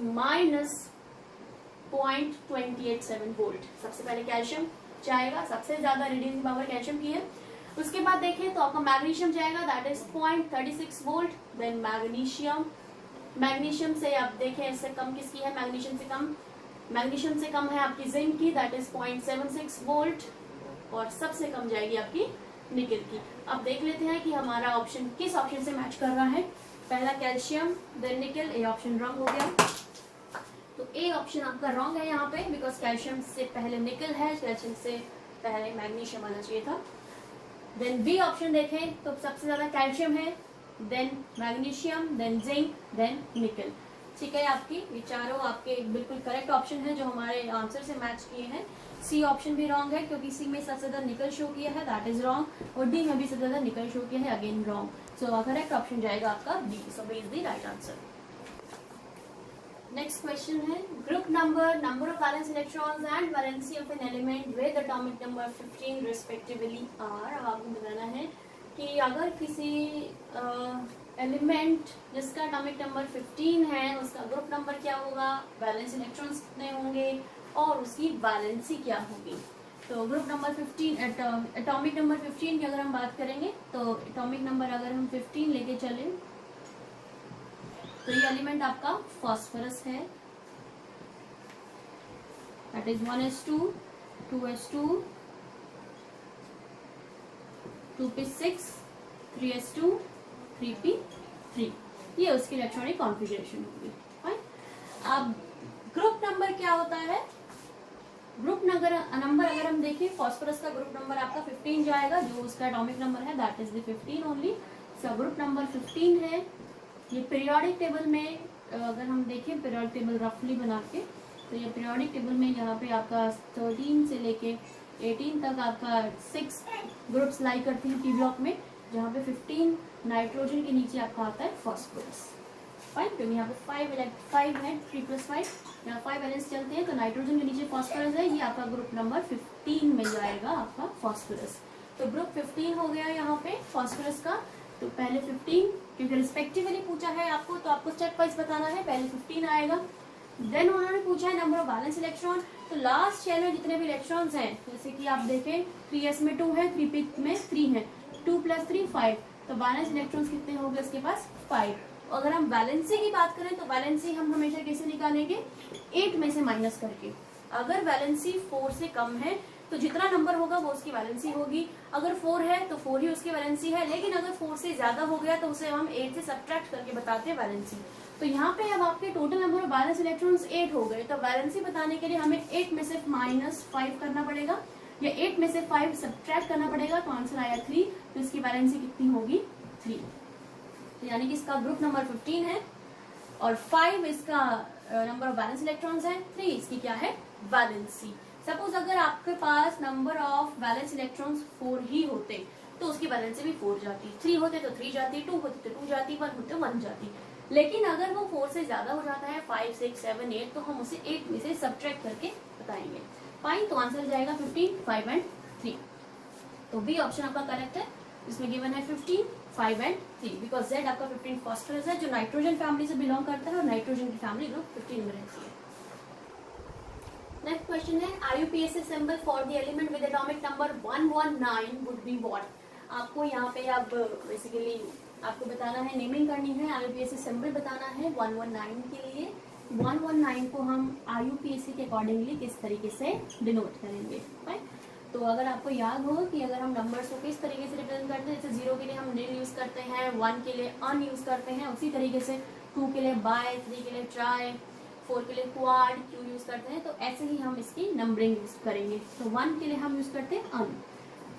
-0.287 वोल्ट. सबसे पहले कैल्शियम जाएगा, सबसे ज्यादा रिड्यूसिंग पावर कैल्शियम की है. उसके बाद देखें तो आपका मैग्नीशियम जाएगा, that is 0.36 volt. Then magnesium से आप देखें इससे कम किसकी है, मैग्नीशियम से कम है आपकी जिंक की, दैट इज 0.76 वोल्ट. और सबसे कम जाएगी आपकी निकल की. अब देख लेते हैं कि हमारा ऑप्शन किस ऑप्शन से मैच कर रहा है. पहला कैल्शियम, देन निकल. ए ऑप्शन रॉन्ग हो गया. तो ए ऑप्शन आपका रॉन्ग है यहाँ पे, बिकॉज कैल्शियम से पहले निकल है, कैल्शियम से पहले मैग्नीशियम आना चाहिए था. देन बी ऑप्शन देखें तो सबसे ज्यादा कैल्शियम है, then magnesium, then zinc, then nickel. ठीक है, आपकी ये चारों आपके बिल्कुल करेक्ट ऑप्शन है जो हमारे आंसर से मैच किए हैं. सी ऑप्शन भी रॉन्ग है क्योंकि सी में सबसे ज्यादा निकल शो किया है, दैट इज रॉन्ग. और डी में भी सबसे ज्यादा निकल शो किया है, again wrong. So correct option जाएगा आपका B. So B is the right answer. Next question है, group number, number of valence electrons and valency of an element with atomic number 15 respectively are. अब आपको बताना है कि अगर किसी एलिमेंट जिसका एटॉमिक नंबर 15 है उसका ग्रुप नंबर क्या होगा, वैलेंस इलेक्ट्रॉन्स कितने होंगे और उसकी वैलेंसी क्या होगी. तो ग्रुप नंबर 15, एटॉमिक नंबर 15 की अगर हम बात करेंगे तो एटॉमिक नंबर अगर हम 15 लेके चलें तो ये एलिमेंट आपका फास्फोरस है. That is 1s2, 2s2, 2p6, 3s2, 3p3, ये उसकी इलेक्ट्रॉनिक कॉन्फ़िगरेशन होगी। फाइन। अब ग्रुप नंबर क्या होता है? ग्रुप नंबर अगर हम देखें, फास्फोरस का ग्रुप नंबर आपका 15 जाएगा, जो उसका एटॉमिक नंबर है दैट इज द 15 ओनली। इसका ग्रुप नंबर 15 है। ये पीरियोडिक टेबल में अगर हम देखें, पीरियोडिक टेबल रफली बना के, तो ये पीरियोडिक टेबल में यहाँ पे आपका 13 से लेके 18 तक आपका 6 ग्रुप्स लाई करती हैं पी ब्लॉक में, जहाँ पे 15 नाइट्रोजन के नीचे आपका आता है फास्फोरस। फाइन, क्योंकि यहाँ पे 5 है, 3+5, यहाँ 5 वैलेंस चलते हैं, तो नाइट्रोजन के नीचे फास्फोरस है, ये आपका ग्रुप नंबर 15 में जाएगा आपका फास्फोरस। तो ग्रुप 15 हो गया यहाँ पे फास्फोरस का। तो पहले 15, क्योंकि रिस्पेक्टिवली पूछा है आपको, तो आपको स्टेप वाइज बताना है। पहले 15 आएगा, देन उन्होंने पूछा है नंबर ऑफ बैलेंस इलेक्ट्रॉन। तो लास्ट चेन में जितने भी इलेक्ट्रॉन्स हैं, जैसे कि आप देखें 3s में 2 है, 3p में 3 है, 2 + 3 5, तो बैलेंस इलेक्ट्रॉन्स कितने हो गए उसके पास? 5। अगर हम वैलेंसी की बात करें तो वैलेंसी हम हमेशा कैसे निकालेंगे? 8 में से माइनस करके। अगर वैलेंसी 4 से कम है तो जितना नंबर होगा वो उसकी वैलेंसी होगी। अगर 4 है तो 4 ही उसकी वैलेंसी है, लेकिन अगर 4 से ज्यादा हो गया तो उसे हम 8 से सब्ट्रैक्ट करके बताते हैं वैलेंसी। तो यहाँ पे अब आपके total number of balance electrons 8 हो गए, तो वैलेंसी बताने के लिए हमें 8 में से -5 करना पड़ेगा, या 8 में से 5 सब्ट्रैक्ट करना पड़ेगा, तो आंसर आया 3। तो इसकी वैलेंसी कितनी होगी? 3। तो यानी कि इसका ग्रुप नंबर 15 है और 5 इसका नंबर ऑफ बैलेंस इलेक्ट्रॉन्स है, 3 इसकी क्या है? वैलेंसी। सपोज अगर आपके पास नंबर ऑफ बैलेंस इलेक्ट्रॉन्स 4 ही होते तो उसकी वैलेंसी भी 4 जाती, 3 होते तो 3 जाती, 2 होते तो 2 जाती, 1 होते तो 1 जाती। लेकिन अगर वो 4 से ज्यादा हो जाता है, 5, 6, 7, 8, तो हम उसे 8 में से सब्ट्रैक्ट करके बताएंगे। फाइन, तो आंसर जाएगा 15, 5 एंड 3। तो बी ऑप्शन आपका करेक्ट है, इसमें गिवन है 15, 5 एंड 3, बिकॉज जेड आपका 15 फास्फोरस है, जो नाइट्रोजन फैमिली से बिलोंग करता है, और नाइट्रोजन की फैमिली ग्रुप 15 में रहती है। नेक्स्ट क्वेश्चन है, IUPAC symbol for the element with atomic number 119 would be what? आपको यहाँ पे अब बेसिकली आपको बताना है, नेमिंग करनी है, IUPAC सिंबल बताना है 119 के लिए। 119 को हम IUPAC के अकॉर्डिंगली किस तरीके से डिनोट करेंगे? राइट, तो अगर आपको याद हो कि अगर हम नंबर्स को किस तरीके से रिप्रेजेंट करते हैं, जैसे 0 के लिए हम निल यूज करते हैं, 1 के लिए अन यूज करते हैं, उसी तरीके से 2 के लिए बाय, 3 के लिए ट्राई, 4 के लिए क्वाड, क्यू यूज करते हैं, तो ऐसे ही हम इसकी नंबरिंग यूज करेंगे। तो 1 के लिए हम यूज करते हैं अन,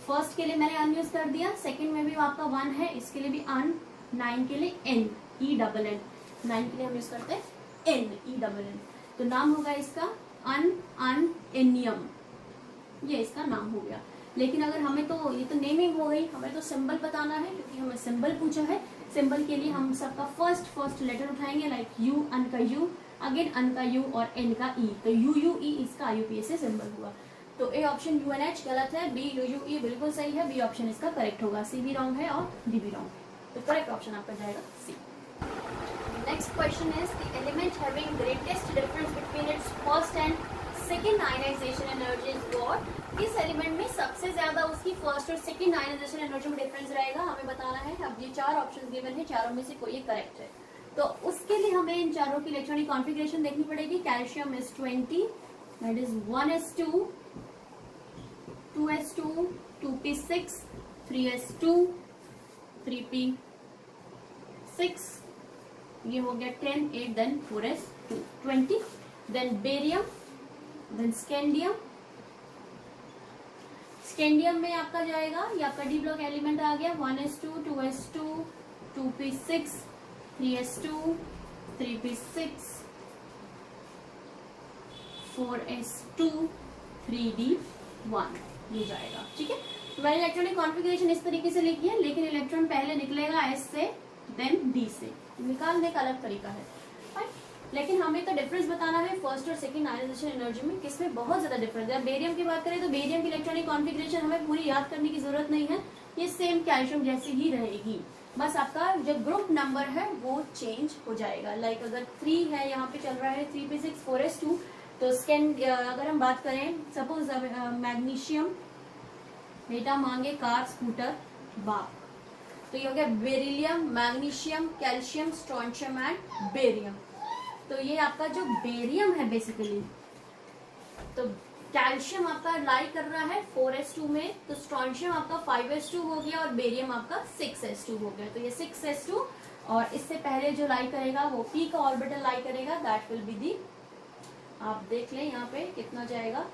फर्स्ट के लिए मैंने अन यूज कर दिया, सेकंड में भी आपका 1 है, इसके लिए भी अन, 9 के लिए एन, E-double-N, 9 के लिए हम यूज करते हैं एन, E-double-N, तो नाम होगा इसका एनियम, ये इसका नाम हो गया। लेकिन अगर हमें तो ये तो नेमिंग हो गई, हमें तो सिंबल बताना है, क्योंकि हमें सिंबल पूछा है। सिंबल के लिए हम सबका फर्स्ट लेटर उठाएंगे, लाइक यू, अन का यू, अगेन अन का यू और एन का ई, तो UUE इसका IUPAC सिंबल हुआ। तो ए ऑप्शन UNH गलत है, बी UUE बिल्कुल सही है, बी ऑप्शन इसका करेक्ट होगा, सी भी रॉन्ग है और डी भी रॉन्ग है, तो करेक्ट ऑप्शन आपका जाएगा C. Next question is the element having greatest difference between its first and second ionisation energy is what? किस एलिमेंट में सबसे ज्यादा उसकी फर्स्ट और सेकेंड आयनाइजेशन एनर्जी में डिफरेंस रहेगा, हमें बताना है। अब ये 4 ऑप्शन गिवन है, चारों में से कोई एक करेक्ट है, तो उसके लिए हमें इन चारों की इलेक्ट्रॉनिक कॉन्फ़िगरेशन देखनी पड़ेगी। Calcium is 20, that is 1s2, 2s2, 2p6, 3s2, 3p6, ये हो गया 10, 8, then 4s2, 20, then barium, then scandium. Scandium में आपका जाएगा, ये आपका डी ब्लॉक एलिमेंट आ गया, 1s2, 2s2, 2p6, 3s2, 3p6, 4s2, 3d1, ये जाएगा। ठीक है, तो मैंने इलेक्ट्रॉनिक कॉन्फ़िगरेशन इस तरीके से लिखी है, लेकिन इलेक्ट्रॉन पहले निकलेगा S से देन D से, निकालने का अलग तरीका है। लेकिन हमें तो डिफरेंस बताना है फर्स्ट और सेकंड आयनाइजेशन एनर्जी में, किसमें बहुत ज्यादा डिफरेंस है। बेरियम की बात करें तो बेरियम की इलेक्ट्रॉनिक कॉन्फ़िगरेशन हमें पूरी याद करने की जरूरत नहीं है, ये सेम कैल्शियम जैसी ही रहेगी, बस आपका जो ग्रुप नंबर है वो चेंज हो जाएगा। लाइक अगर 3 है, यहाँ पे चल रहा है 3p6, 4s2, तो अगर हम बात करें सपोज मैग्नीशियम बेटा मांगे कार, स्कूटर, बाप, तो ये हो गया beryllium, magnesium, calcium, strontium and barium. तो ये आपका जो बेरियम है बेसिकली, तो कैल्शियम आपका लाई कर रहा है 4s2 में, तो स्ट्रॉन्शियम आपका 5s2 हो गया और बेरियम आपका 6s2 हो गया। तो ये 6s2 और इससे पहले जो लाई करेगा वो p का ऑर्बिटल लाई करेगा, दैट विल बी दी, आप देख लें यहाँ पे कितना जाएगा,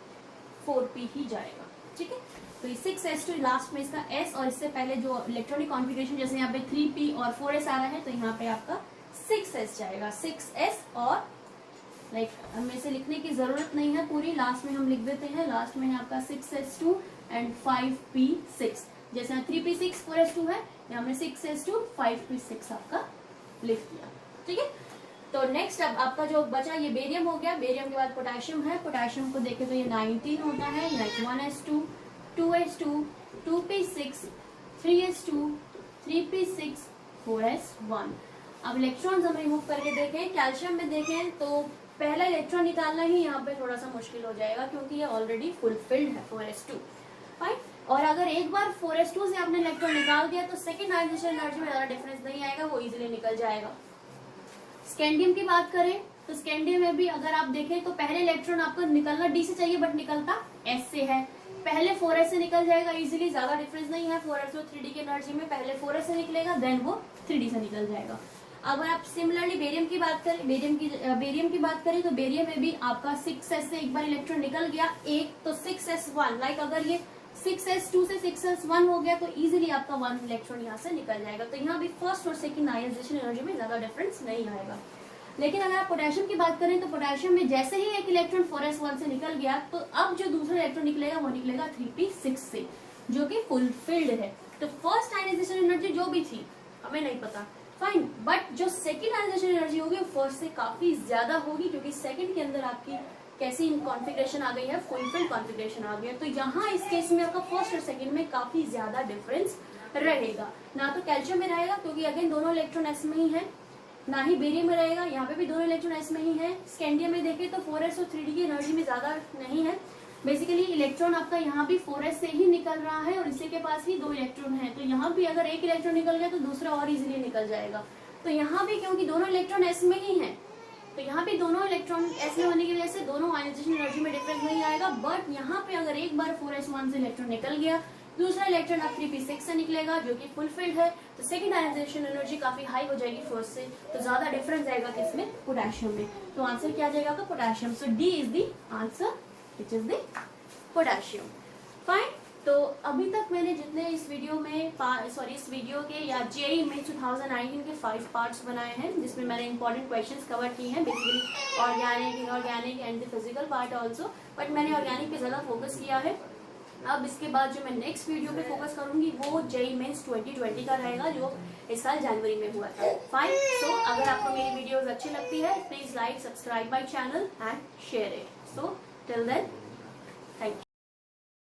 4p ही जाएगा। ठीक है, तो ये 6s2 लास्ट में इसका s, और इससे पहले जो इलेक्ट्रॉनिक कॉन्फ़िगरेशन जैसे यहाँ पे 3p और 4s आ रहा है, तो यहाँ पे आपका 6s जाएगा, 6s, और लाइक हमें से लिखने की जरूरत नहीं है पूरी, लास्ट में हम लिख देते हैं, लास्ट में है आपका 6s2 एंड 5p6, जैसे 3p6 4s2 है, यहाँ हमने 6s2 5p6 आपका लिख दिया। ठीक है, तो नेक्स्ट अब आपका जो बचा ये बेरियम हो गया, बेरियम के बाद पोटेशियम है, पोटेशियम को देखें तो ये 19 होता है, like 1s2 2s2 2p6 3s2 3p6 4s1। अब इलेक्ट्रॉन्स हम रिमूव करके देखें, कैल्शियम में देखें तो पहला इलेक्ट्रॉन निकालना ही यहाँ पे थोड़ा सा मुश्किल हो जाएगा क्योंकि ये ऑलरेडी फुलफिल्ड है 4s2, फाइन। और अगर एक बार 4s2 से आपने इलेक्ट्रॉन निकाल दिया तो सेकेंड आयनाइजेशन एनर्जी में ज्यादा डिफरेंस नहीं आएगा, वो इजिली निकल जाएगा। स्कैंडियम की बात करें तो स्कैंडियम में भी अगर आप देखें तो पहले इलेक्ट्रॉन आपको निकलना डी से चाहिए बट निकलता एस से है, पहले 4s से निकल जाएगा इजिली, ज्यादा डिफरेंस नहीं है 4s और 3d की एनर्जी में, पहले 4s से निकलेगा देन वो 3d से निकल जाएगा। अगर आप सिमिलरली बेरियम की बात करें, बेरियम की बात करें तो बेरियम में भी आपका 6s से एक बार इलेक्ट्रॉन निकल गया एक, तो 6s1, लाइक अगर ये 6s2 से 6s1 हो गया तो इजीली आपका 1 इलेक्ट्रॉन यहाँ से निकल जाएगा। तो यहाँ भी फर्स्ट और सेकंड आयनाइजेशन एनर्जी में ज्यादा डिफरेंस नहीं आएगा। लेकिन अगर आप पोटेशियम की बात करें तो पोटेशियम में जैसे ही एक इलेक्ट्रॉन 4s1 से निकल गया तो अब जो दूसरा इलेक्ट्रॉन निकलेगा वो निकलेगा 3p6 से, जो कि फुलफिल्ड है। तो फर्स्ट आयनाइजेशन एनर्जी जो भी थी हमें नहीं पता, फाइन, बट जो सेकेंड आयनाइजेशन एनर्जी होगी वो फर्स्ट से काफी ज्यादा होगी क्योंकि सेकेंड के अंदर आपकी कैसी कॉन्फ़िगरेशन आ गई है, फुलफिल्ड कॉन्फ़िगरेशन आ गई है। तो यहाँ इस केस में आपका फर्स्ट और सेकेंड में काफी ज्यादा डिफरेंस रहेगा, ना तो कैल्शियम में रहेगा क्योंकि अगेन दोनों इलेक्ट्रॉन एस में ही है, ना ही बेरियम में रहेगा, यहाँ पे भी दोनों इलेक्ट्रॉन एस में ही है। स्कैंडियम में देखें तो 4s और 3d की एनर्जी में ज्यादा नहीं है, बेसिकली इलेक्ट्रॉन आपका यहाँ भी 4s से ही निकल रहा है और इसी के पास ही 2 इलेक्ट्रॉन है, तो यहाँ भी अगर एक इलेक्ट्रॉन निकल गया तो दूसरा और इजीली निकल जाएगा। तो यहाँ भी क्योंकि दोनों इलेक्ट्रॉन एस में ही है तो यहाँ भी दोनों इलेक्ट्रॉन एस में होने की वजह से दोनों आयनाइजेशन एनर्जी में डिफरेंस नहीं आएगा, बट यहाँ पे अगर एक बार 4s1 से इलेक्ट्रॉन निकल गया, दूसरा इलेक्ट्रॉन अब 3p6 से निकलेगा जो कि फुलफिल्ड है, तो सेकंड आयनाइजेशन एनर्जी काफी हाई हो जाएगी फर्स्ट से, तो ज्यादा डिफरेंस आएगा किसमें, पोटेशियम में। तो आंसर क्या जाएगा आपका, potassium. So D is the answer, which is the potassium, fine. तो अभी तक मैंने जितने इस वीडियो में इस वीडियो के या जेईई में 2019 के 5 पार्ट्स बनाए हैं जिसमें मैंने इंपॉर्टेंट क्वेश्चंस कवर किए हैं, basically organic, inorganic and the physical part also, but मैंने ऑर्गेनिक पे ज्यादा फोकस किया है। अब इसके बाद जो मैं नेक्स्ट वीडियो पे फोकस करूंगी वो जेईई मेंस 2020 का रहेगा जो इस साल जनवरी में हुआ था, फाइन। सो अगर आपको मेरी वीडियोस अच्छी लगती है please like, subscribe my channel and share it. So till then, thank you.